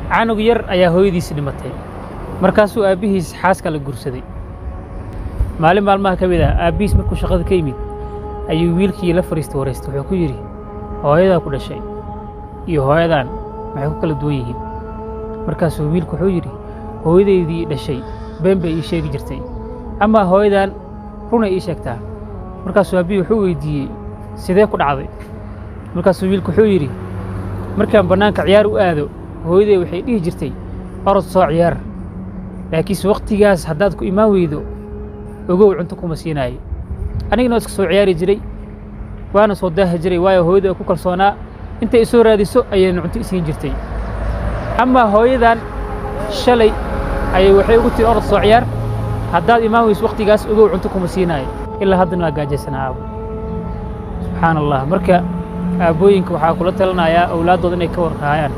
canug yar ayaa hooyadiis dhimatay markaasuu aabihiis xaaska la gursaday maalin maalmaha ka mid ah aabihiis markuu shaqada ka yimid ayuu wiilkii la fariistay wareystay wuxuu ku yidhi hooyadaa ku dhashay iyo hooyadan maxay ku kala duwan yihiin markaasuu wiilku wuxuu yidhi hooyadeydii dhashay been bay ii sheegi jirtay ama hooyadan runay ii sheegtaa markaasuu aabbihii wuxuu weydiiyey sidee ku dhacday markaasuu wiilku wuxuu yidhi markaan bannaanka ciyaar u aado hooyaday waxay dhihi jirtay orod soo ciyaar laakiinse waqtigaas haddaad ku imaan weydo ogow cunto kuma siinaayo anigana iska soo ciyaari jiray waana soo daahi jiray waayo hooyaday ku kalsoonaa intay isoo raadiso ayayna cunto isiin jirtay ama hooyadan shalay ayay waxay ugu tiri orod soo ciyaar haddaad imaan weyso waqtigaas ogow cunto kuma siinaayo ilaa haddana waa gaajaysanaa aabo subxaan allah marka aabooyinka waxaa kula talinayaa awlaaddooda inay ka warqaayaan